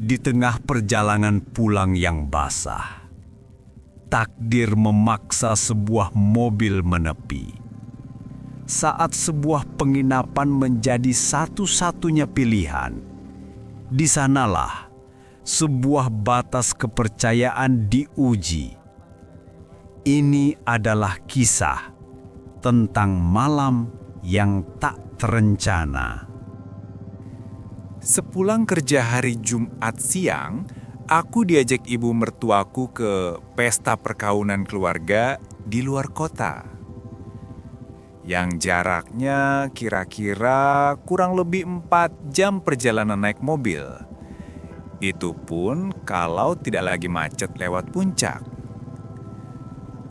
Di tengah perjalanan pulang yang basah, takdir memaksa sebuah mobil menepi. Saat sebuah penginapan menjadi satu-satunya pilihan, di sanalah sebuah batas kepercayaan diuji. Ini adalah kisah tentang malam yang tak terencana. Sepulang kerja hari Jumat siang, aku diajak ibu mertuaku ke pesta perkawinan keluarga di luar kota. Yang jaraknya kira-kira kurang lebih 4 jam perjalanan naik mobil. Itu pun kalau tidak lagi macet lewat puncak.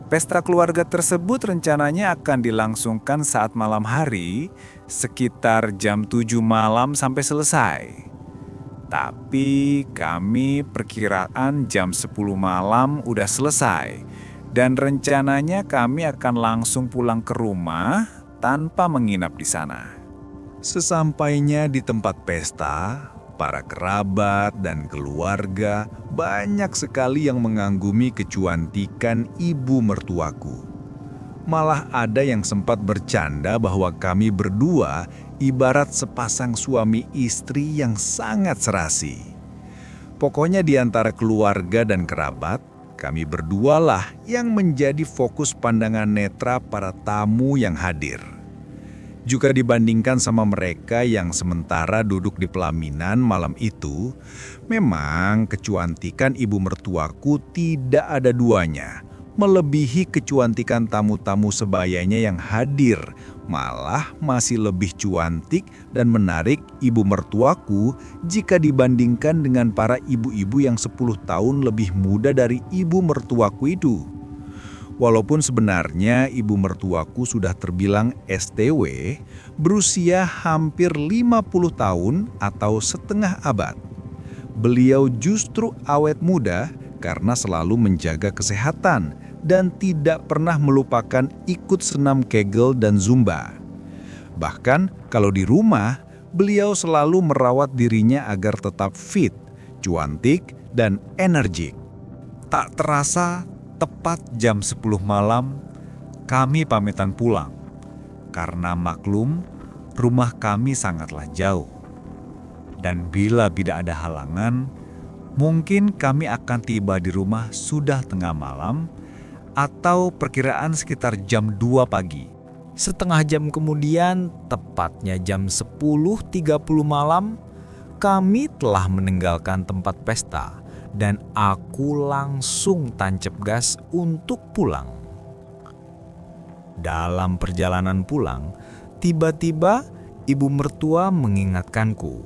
Pesta keluarga tersebut rencananya akan dilangsungkan saat malam hari, sekitar jam 7 malam sampai selesai. Tapi kami perkiraan jam 10 malam udah selesai, dan rencananya kami akan langsung pulang ke rumah tanpa menginap di sana. Sesampainya di tempat pesta, para kerabat dan keluarga banyak sekali yang mengagumi kecantikan ibu mertuaku. Malah ada yang sempat bercanda bahwa kami berdua ibarat sepasang suami istri yang sangat serasi. Pokoknya di antara keluarga dan kerabat, kami berdualah yang menjadi fokus pandangan netra para tamu yang hadir. Juga dibandingkan sama mereka yang sementara duduk di pelaminan malam itu, memang kecantikan ibu mertuaku tidak ada duanya, melebihi kecantikan tamu-tamu sebayanya yang hadir, malah masih lebih cantik dan menarik ibu mertuaku jika dibandingkan dengan para ibu-ibu yang 10 tahun lebih muda dari ibu mertuaku itu. Walaupun sebenarnya ibu mertuaku sudah terbilang STW, berusia hampir 50 tahun atau setengah abad. Beliau justru awet muda karena selalu menjaga kesehatan dan tidak pernah melupakan ikut senam Kegel dan Zumba. Bahkan kalau di rumah, beliau selalu merawat dirinya agar tetap fit, cantik, dan energik. Tak terasa, tepat jam 10 malam, kami pamitan pulang. Karena maklum, rumah kami sangatlah jauh. Dan bila tidak ada halangan, mungkin kami akan tiba di rumah sudah tengah malam atau perkiraan sekitar jam 2 pagi. Setengah jam kemudian, tepatnya jam 10.30 malam, kami telah meninggalkan tempat pesta. Dan aku langsung tancap gas untuk pulang. Dalam perjalanan pulang, tiba-tiba ibu mertua mengingatkanku.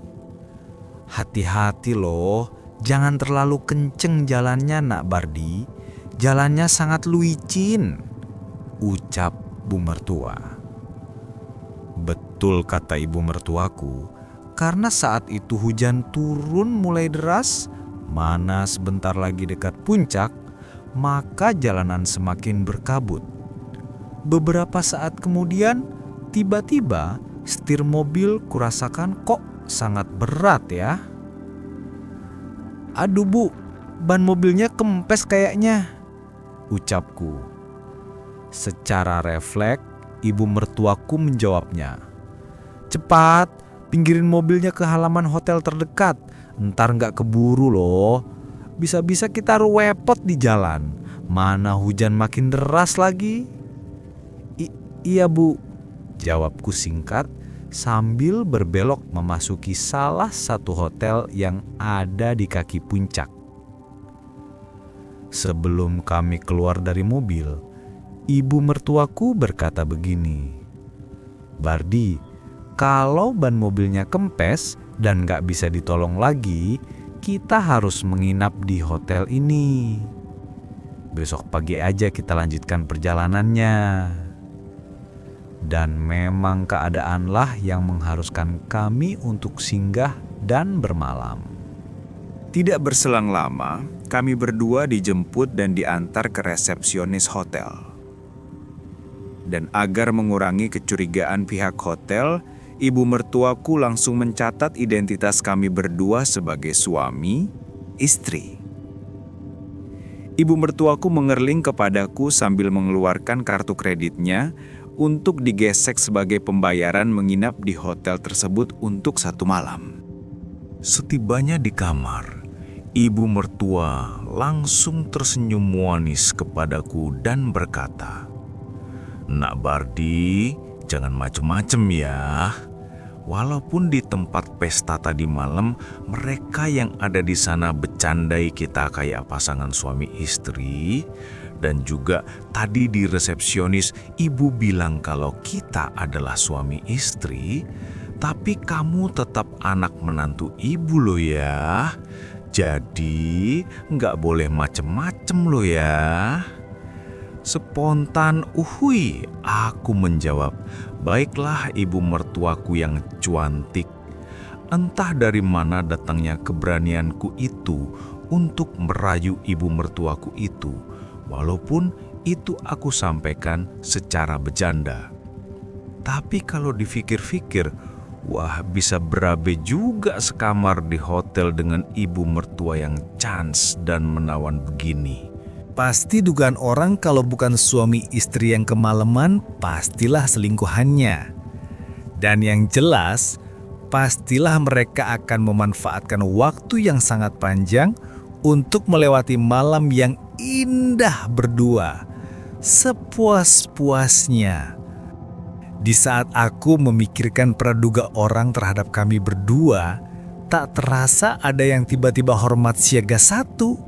Hati-hati loh, jangan terlalu kenceng jalannya nak Bardi. Jalannya sangat licin, ucap bu mertua. Betul kata ibu mertuaku, karena saat itu hujan turun mulai deras. Mana sebentar lagi dekat puncak, maka jalanan semakin berkabut. Beberapa saat kemudian, tiba-tiba setir mobil kurasakan kok sangat berat ya. Aduh bu, ban mobilnya kempes kayaknya, ucapku. Secara refleks, ibu mertuaku menjawabnya. Cepat, pinggirin mobilnya ke halaman hotel terdekat. Ntar nggak keburu loh. Bisa-bisa kita repot di jalan. Mana hujan makin deras lagi. Iya bu, jawabku singkat sambil berbelok memasuki salah satu hotel yang ada di kaki puncak. Sebelum kami keluar dari mobil, ibu mertuaku berkata begini. Bardi, kalau ban mobilnya kempes dan gak bisa ditolong lagi, kita harus menginap di hotel ini. Besok pagi aja kita lanjutkan perjalanannya. Dan memang keadaanlah yang mengharuskan kami untuk singgah dan bermalam. Tidak berselang lama, kami berdua dijemput dan diantar ke resepsionis hotel. Dan agar mengurangi kecurigaan pihak hotel, ibu mertuaku langsung mencatat identitas kami berdua sebagai suami, istri. Ibu mertuaku mengerling kepadaku sambil mengeluarkan kartu kreditnya untuk digesek sebagai pembayaran menginap di hotel tersebut untuk 1 malam. Setibanya di kamar, ibu mertua langsung tersenyum manis kepadaku dan berkata, "Nak Bardi, jangan macem-macem ya. Walaupun di tempat pesta tadi malam, mereka yang ada di sana bercandai kita kayak pasangan suami istri, dan juga tadi di resepsionis ibu bilang kalau kita adalah suami istri, tapi kamu tetap anak menantu ibu loh ya. Jadi nggak boleh macem-macem loh ya." Spontan uhui, aku menjawab, "Baiklah ibu mertuaku yang cuantik." Entah dari mana datangnya keberanianku itu untuk merayu ibu mertuaku itu, walaupun itu aku sampaikan secara bercanda. Tapi kalau dipikir-pikir, wah bisa berabe juga sekamar di hotel dengan ibu mertua yang chance dan menawan begini. Pasti dugaan orang kalau bukan suami istri yang kemalaman, pastilah selingkuhannya. Dan yang jelas, pastilah mereka akan memanfaatkan waktu yang sangat panjang untuk melewati malam yang indah berdua, sepuas-puasnya. Di saat aku memikirkan praduga orang terhadap kami berdua, tak terasa ada yang tiba-tiba hormat siaga 1.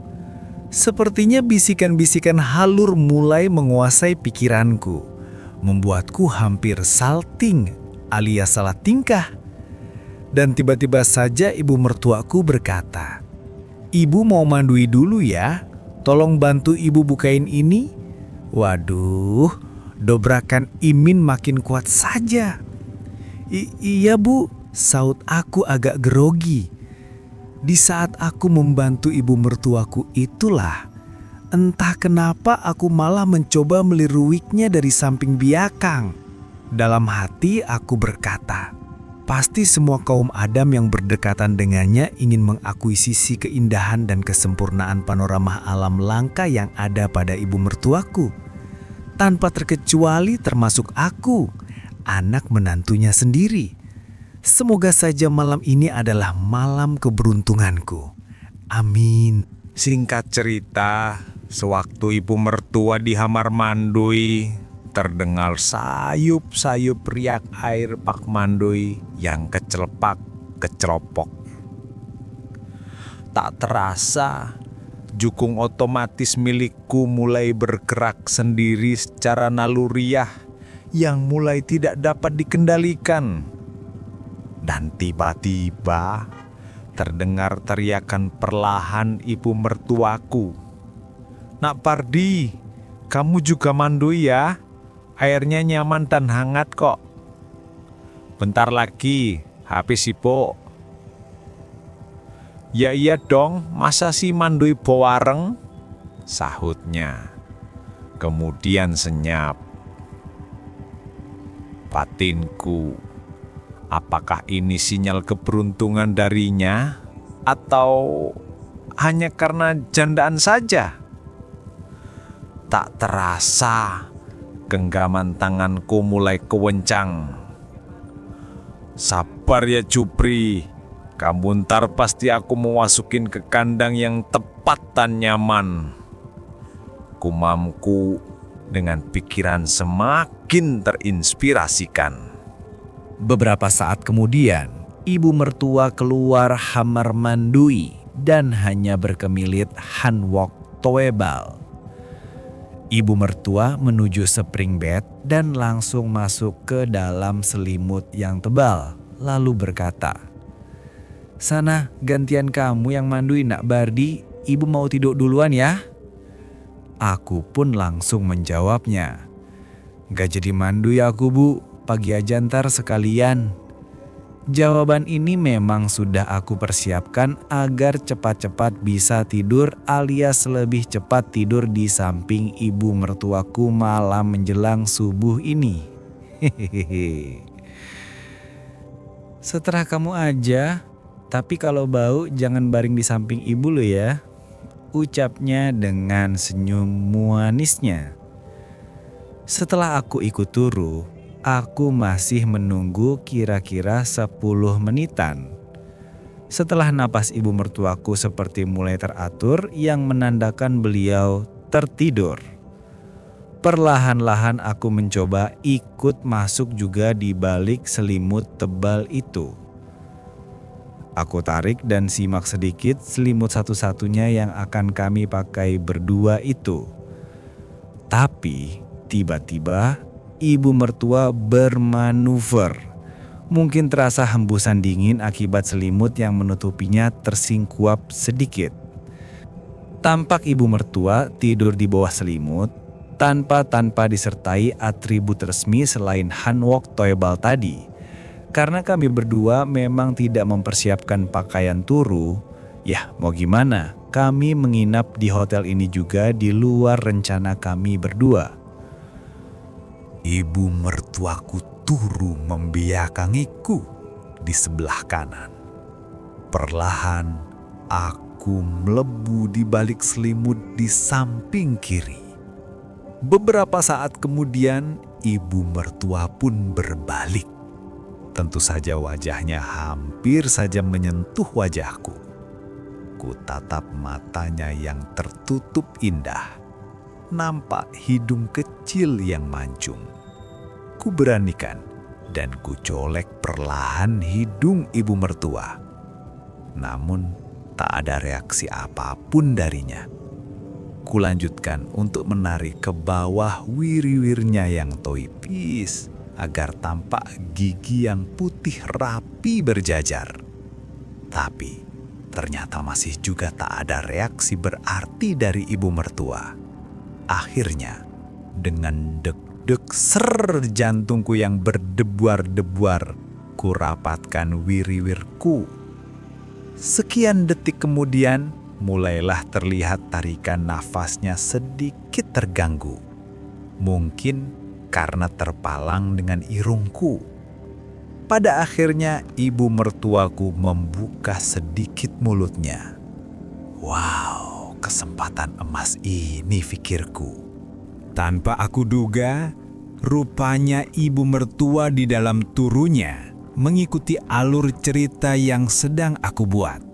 Sepertinya bisikan-bisikan halur mulai menguasai pikiranku, membuatku hampir salting alias salah tingkah. Dan tiba-tiba saja ibu mertuaku berkata, "Ibu mau mandui dulu ya, tolong bantu ibu bukain ini." Waduh, dobrakan Imin makin kuat saja. Iya bu, saut aku agak grogi. Di saat aku membantu ibu mertuaku itulah, entah kenapa aku malah mencoba meliruiknya dari samping biakang. Dalam hati aku berkata, pasti semua kaum Adam yang berdekatan dengannya ingin mengakuisisi keindahan dan kesempurnaan panorama alam langka yang ada pada ibu mertuaku. Tanpa terkecuali termasuk aku, anak menantunya sendiri. Semoga saja malam ini adalah malam keberuntunganku. Amin. Singkat cerita, sewaktu ibu mertua di Hamar Mandui, terdengar sayup-sayup riak air Pak Mandui yang kecelepak keceropok. Tak terasa, jukung otomatis milikku mulai bergerak sendiri secara naluriah yang mulai tidak dapat dikendalikan. Dan tiba-tiba terdengar teriakan perlahan ibu mertuaku. "Nak Pardi, kamu juga mandui ya? Airnya nyaman dan hangat kok." "Bentar lagi, habis Ipo." "Ya iya dong, masa sih mandui bareng?" sahutnya. Kemudian senyap. Batinku, apakah ini sinyal keberuntungan darinya atau hanya karena jandaan saja? Tak terasa, genggaman tanganku mulai kewencang. "Sabar ya Jupri, kamu ntar pasti aku mau masukin ke kandang yang tepat dan nyaman." Kumamku dengan pikiran semakin terinspirasikan. Beberapa saat kemudian, ibu mertua keluar Hamar Mandui dan hanya berkemilit handwok toebal. Ibu mertua menuju spring bed dan langsung masuk ke dalam selimut yang tebal, lalu berkata, "Sana gantian kamu yang mandui Nak Bardi, ibu mau tidur duluan ya." Aku pun langsung menjawabnya, "Gak jadi mandui aku bu, pagi aja ntar sekalian." Jawaban ini memang sudah aku persiapkan agar cepat-cepat bisa tidur alias lebih cepat tidur di samping ibu mertuaku malam menjelang subuh ini. Hehehe. Seterah kamu aja, tapi kalau bau jangan baring di samping ibu lo ya. Ucapnya dengan senyum manisnya. Setelah aku ikut turu, aku masih menunggu kira-kira 10 menitan. Setelah napas ibu mertuaku seperti mulai teratur yang menandakan beliau tertidur. Perlahan-lahan aku mencoba ikut masuk juga di balik selimut tebal itu. Aku tarik dan simak sedikit selimut satu-satunya yang akan kami pakai berdua itu. Tapi tiba-tiba ibu mertua bermanuver. Mungkin terasa hembusan dingin akibat selimut yang menutupinya tersingkuap sedikit. Tampak ibu mertua tidur di bawah selimut tanpa disertai atribut resmi selain hanwok toebal tadi. Karena kami berdua memang tidak mempersiapkan pakaian turu, ya mau gimana, kami menginap di hotel ini juga di luar rencana kami berdua. Ibu mertuaku turu membiakangiku di sebelah kanan. Perlahan aku melebu di balik selimut di samping kiri. Beberapa saat kemudian ibu mertua pun berbalik. Tentu saja wajahnya hampir saja menyentuh wajahku. Ku tatap matanya yang tertutup indah. Nampak hidung kecil yang mancung. Ku beranikan dan ku colek perlahan hidung ibu mertua. Namun tak ada reaksi apapun darinya. Kulanjutkan untuk menarik ke bawah wiri-wirnya yang toipis agar tampak gigi yang putih rapi berjajar. Tapi ternyata masih juga tak ada reaksi berarti dari ibu mertua. Akhirnya dengan deg-deg ser jantungku yang berdebar-debar, ku rapatkan wiri-wirku. Sekian detik kemudian mulailah terlihat tarikan nafasnya sedikit terganggu. Mungkin karena terpalang dengan irungku. Pada akhirnya ibu mertuaku membuka sedikit mulutnya. Wow, kesempatan emas ini, pikirku. Tanpa aku duga, rupanya ibu mertua di dalam turunya mengikuti alur cerita yang sedang aku buat.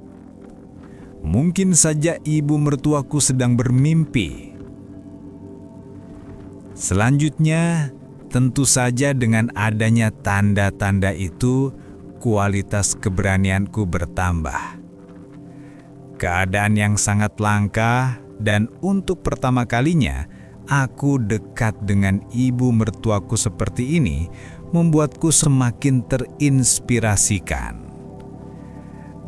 Mungkin saja ibu mertuaku sedang bermimpi. Selanjutnya, tentu saja dengan adanya tanda-tanda itu, kualitas keberanianku bertambah. Keadaan yang sangat langka dan untuk pertama kalinya, aku dekat dengan ibu mertuaku seperti ini membuatku semakin terinspirasikan.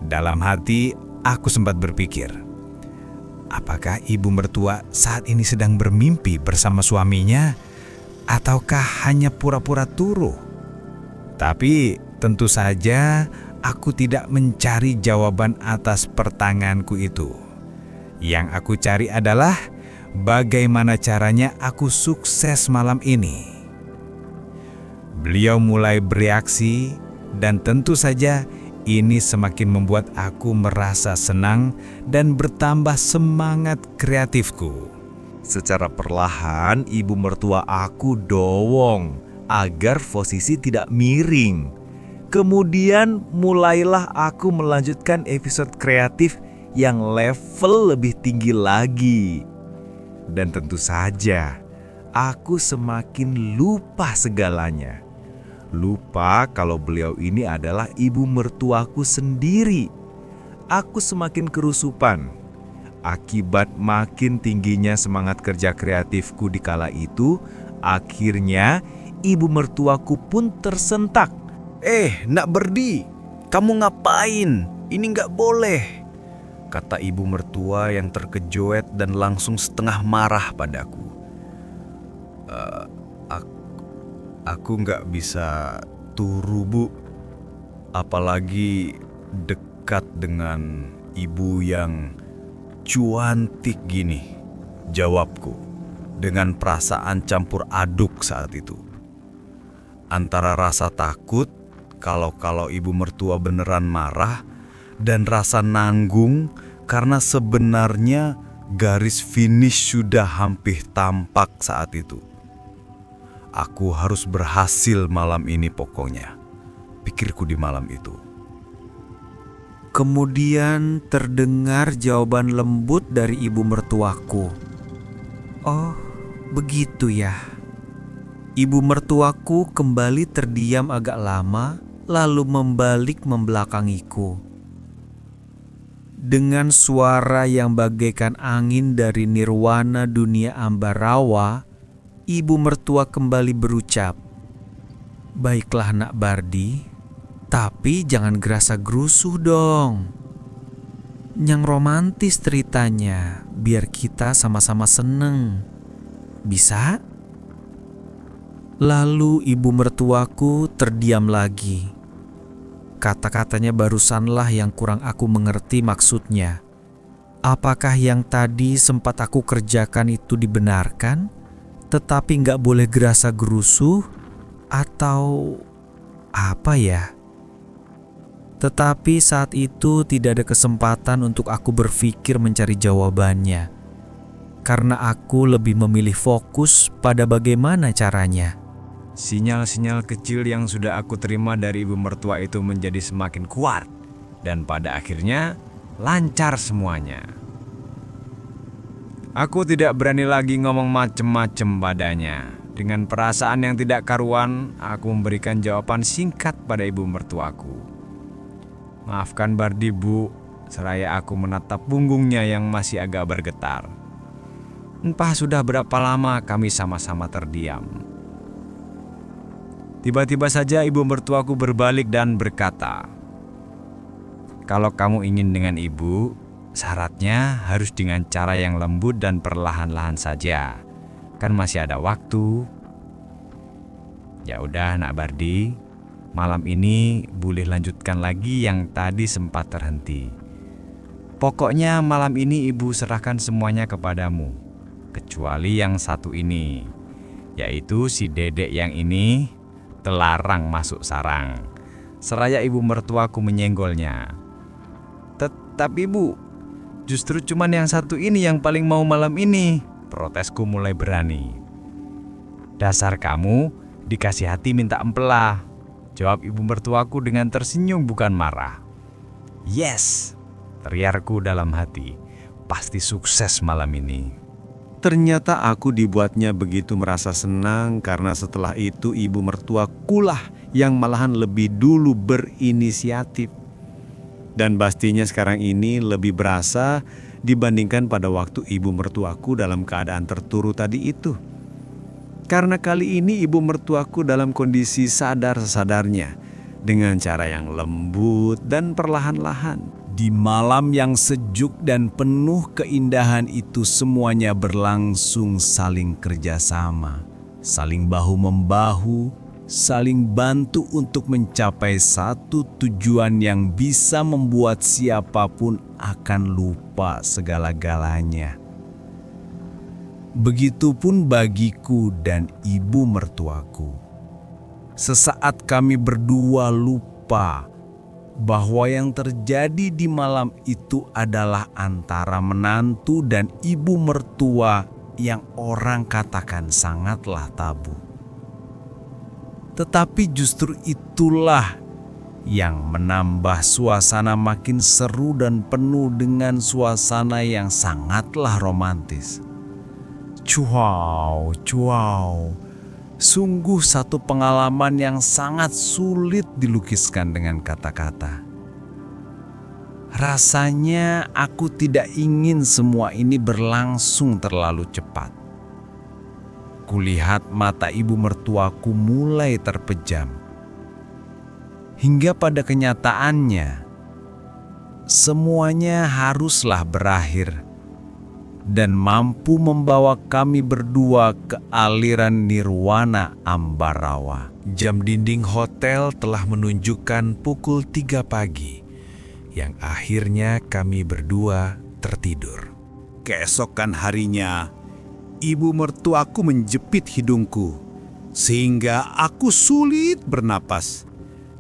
Dalam hati, aku sempat berpikir, apakah ibu mertua saat ini sedang bermimpi bersama suaminya ataukah hanya pura-pura turu? Tapi tentu saja aku tidak mencari jawaban atas pertanyaanku itu. Yang aku cari adalah bagaimana caranya aku sukses malam ini. Beliau mulai bereaksi dan tentu saja ini semakin membuat aku merasa senang dan bertambah semangat kreatifku. Secara perlahan ibu mertua aku dowong agar posisi tidak miring. Kemudian mulailah aku melanjutkan episode kreatif yang level lebih tinggi lagi. Dan tentu saja aku semakin lupa segalanya. Lupa kalau beliau ini adalah ibu mertuaku sendiri. Aku semakin kerusupan. Akibat makin tingginya semangat kerja kreatifku di kala itu, akhirnya ibu mertuaku pun tersentak. Nak Berdi, kamu ngapain? Ini nggak boleh, kata ibu mertua yang terkejoet dan langsung setengah marah padaku. Aku nggak bisa turu, Bu. Apalagi dekat dengan ibu yang cuantik gini, jawabku dengan perasaan campur aduk saat itu. Antara rasa takut kalau ibu mertua beneran marah dan rasa nanggung karena sebenarnya garis finish sudah hampir tampak saat itu. Aku harus berhasil malam ini pokoknya, pikirku di malam itu. Kemudian terdengar jawaban lembut dari ibu mertuaku. Oh, begitu ya. Ibu mertuaku kembali terdiam agak lama, lalu membalik membelakangiku. Dengan suara yang bagaikan angin dari nirwana dunia Ambarawa, ibu mertua kembali berucap, "Baiklah Nak Bardi, tapi jangan gerasa-gerusuh dong. Yang romantis ceritanya, biar kita sama-sama seneng. Bisa?" Lalu ibu mertuaku terdiam lagi. Kata-katanya barusanlah yang kurang aku mengerti maksudnya. Apakah yang tadi sempat aku kerjakan itu dibenarkan, tetapi nggak boleh gerasa-gerusuh, atau apa ya? Tetapi saat itu tidak ada kesempatan untuk aku berpikir mencari jawabannya, karena aku lebih memilih fokus pada bagaimana caranya. Sinyal-sinyal kecil yang sudah aku terima dari ibu mertua itu menjadi semakin kuat, dan pada akhirnya lancar semuanya. Aku tidak berani lagi ngomong macem-macem padanya. Dengan perasaan yang tidak karuan, aku memberikan jawaban singkat pada ibu mertuaku. "Maafkan Bardi, Bu," seraya aku menatap punggungnya yang masih agak bergetar. Entah sudah berapa lama kami sama-sama terdiam. Tiba-tiba saja ibu mertuaku berbalik dan berkata, "Kalau kamu ingin dengan ibu, syaratnya harus dengan cara yang lembut dan perlahan-lahan saja. Kan masih ada waktu." Ya udah Nak Bardi, malam ini boleh lanjutkan lagi yang tadi sempat terhenti. Pokoknya malam ini ibu serahkan semuanya kepadamu, kecuali yang satu ini, yaitu si dedek yang ini terlarang masuk sarang. Seraya ibu mertuaku menyenggolnya. "Tapi Bu, justru cuman yang satu ini yang paling mau malam ini," protesku mulai berani. "Dasar kamu dikasih hati minta empelah," jawab ibu mertuaku dengan tersenyum bukan marah. "Yes," teriakku dalam hati, "pasti sukses malam ini." Ternyata aku dibuatnya begitu merasa senang karena setelah itu ibu mertuakulah yang malahan lebih dulu berinisiatif. Dan pastinya sekarang ini lebih berasa dibandingkan pada waktu ibu mertuaku dalam keadaan terturu tadi itu. Karena kali ini ibu mertuaku dalam kondisi sadar-sadarnya dengan cara yang lembut dan perlahan-lahan. Di malam yang sejuk dan penuh keindahan itu semuanya berlangsung saling kerjasama, saling bahu-membahu, saling bantu untuk mencapai satu tujuan yang bisa membuat siapapun akan lupa segala-galanya. Begitupun bagiku dan ibu mertuaku. Sesaat kami berdua lupa bahwa yang terjadi di malam itu adalah antara menantu dan ibu mertua yang orang katakan sangatlah tabu. Tetapi justru itulah yang menambah suasana makin seru dan penuh dengan suasana yang sangatlah romantis. Cuau, cuau. Sungguh satu pengalaman yang sangat sulit dilukiskan dengan kata-kata. Rasanya aku tidak ingin semua ini berlangsung terlalu cepat. Kulihat mata ibu mertuaku mulai terpejam. Hingga pada kenyataannya, semuanya haruslah berakhir dan mampu membawa kami berdua ke aliran nirwana Ambarawa. Jam dinding hotel telah menunjukkan pukul 3 pagi, yang akhirnya kami berdua tertidur. Keesokan harinya, ibu mertuaku menjepit hidungku, sehingga aku sulit bernapas.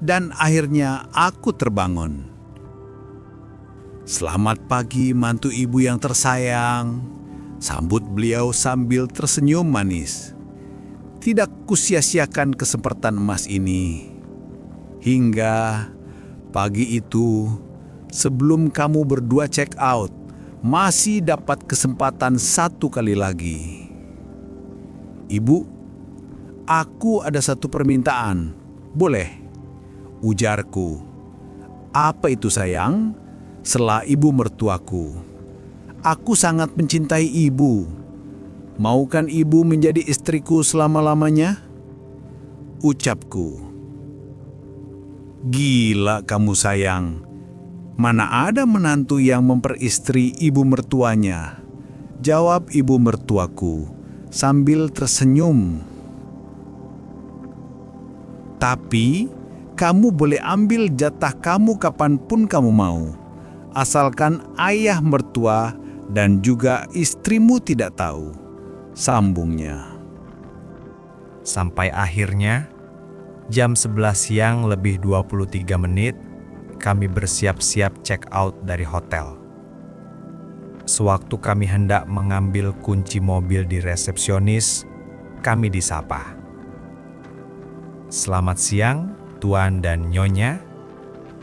dan akhirnya aku terbangun. "Selamat pagi, mantu ibu yang tersayang," sambut beliau sambil tersenyum manis. "Tidak kusia-siakan kesempatan emas ini. Hingga pagi itu, sebelum kamu berdua check out, masih dapat kesempatan satu kali lagi. Ibu, aku ada satu permintaan. Boleh?" Ujarku. "Apa itu sayang?" Sela ibu mertuaku. "Aku sangat mencintai ibu. Maukan ibu menjadi istriku selama-lamanya?" Ucapku. "Gila kamu sayang. Mana ada menantu yang memperistri ibu mertuanya?" Jawab ibu mertuaku sambil tersenyum. "Tapi kamu boleh ambil jatah kamu kapanpun kamu mau, asalkan ayah mertua dan juga istrimu tidak tahu," sambungnya. Sampai akhirnya, jam 11 siang lebih 23 menit, kami bersiap-siap check out dari hotel. Sewaktu kami hendak mengambil kunci mobil di resepsionis, kami disapa. "Selamat siang, Tuan dan Nyonya.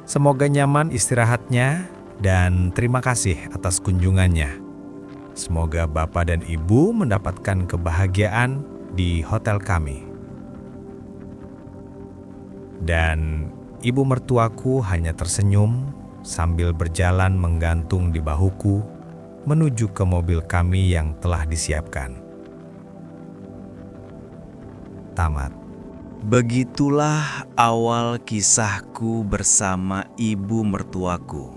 Semoga nyaman istirahatnya dan terima kasih atas kunjungannya. Semoga Bapak dan Ibu mendapatkan kebahagiaan di hotel kami." Dan ibu mertuaku hanya tersenyum sambil berjalan menggantung di bahuku menuju ke mobil kami yang telah disiapkan. Tamat. Begitulah awal kisahku bersama ibu mertuaku,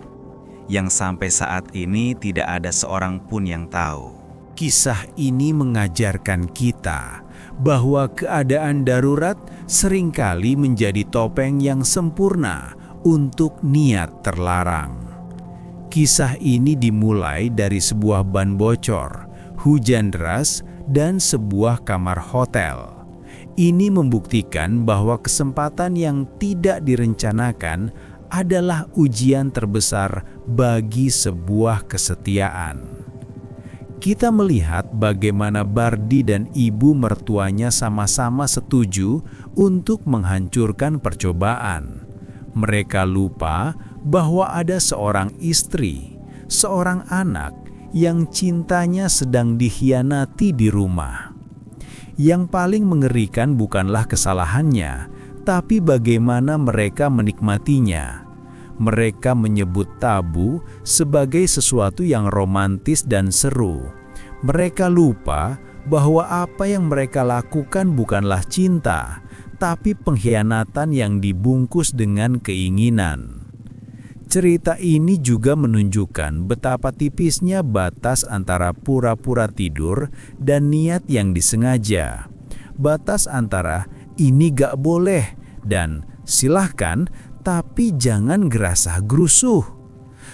yang sampai saat ini tidak ada seorang pun yang tahu. Kisah ini mengajarkan kita bahwa keadaan darurat seringkali menjadi topeng yang sempurna untuk niat terlarang. Kisah ini dimulai dari sebuah ban bocor, hujan deras, dan sebuah kamar hotel. Ini membuktikan bahwa kesempatan yang tidak direncanakan adalah ujian terbesar bagi sebuah kesetiaan. Kita melihat bagaimana Bardi dan ibu mertuanya sama-sama setuju untuk menghancurkan percobaan. Mereka lupa bahwa ada seorang istri, seorang anak yang cintanya sedang dikhianati di rumah. Yang paling mengerikan bukanlah kesalahannya, tapi bagaimana mereka menikmatinya. Mereka menyebut tabu sebagai sesuatu yang romantis dan seru. Mereka lupa bahwa apa yang mereka lakukan bukanlah cinta, tapi pengkhianatan yang dibungkus dengan keinginan. Cerita ini juga menunjukkan betapa tipisnya batas antara pura-pura tidur dan niat yang disengaja. Batas antara ini gak boleh dan silahkan, tapi jangan gerasah gerusuh.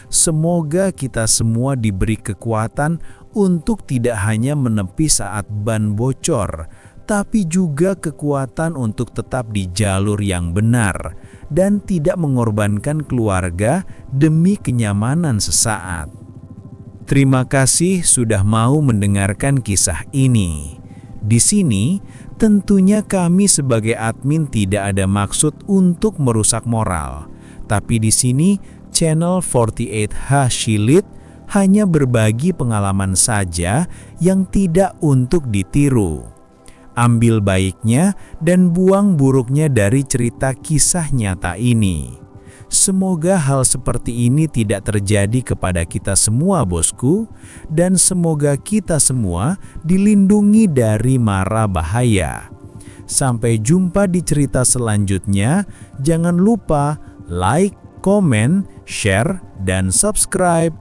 Semoga kita semua diberi kekuatan untuk tidak hanya menepi saat ban bocor, tapi juga kekuatan untuk tetap di jalur yang benar dan tidak mengorbankan keluarga demi kenyamanan sesaat. Terima kasih sudah mau mendengarkan kisah ini. Di sini, tentunya kami sebagai admin tidak ada maksud untuk merusak moral. Tapi di sini, channel 48H Shilit hanya berbagi pengalaman saja yang tidak untuk ditiru. Ambil baiknya dan buang buruknya dari cerita kisah nyata ini. Semoga hal seperti ini tidak terjadi kepada kita semua, bosku, dan semoga kita semua dilindungi dari mara bahaya. Sampai jumpa di cerita selanjutnya. Jangan lupa like, komen, share, dan subscribe.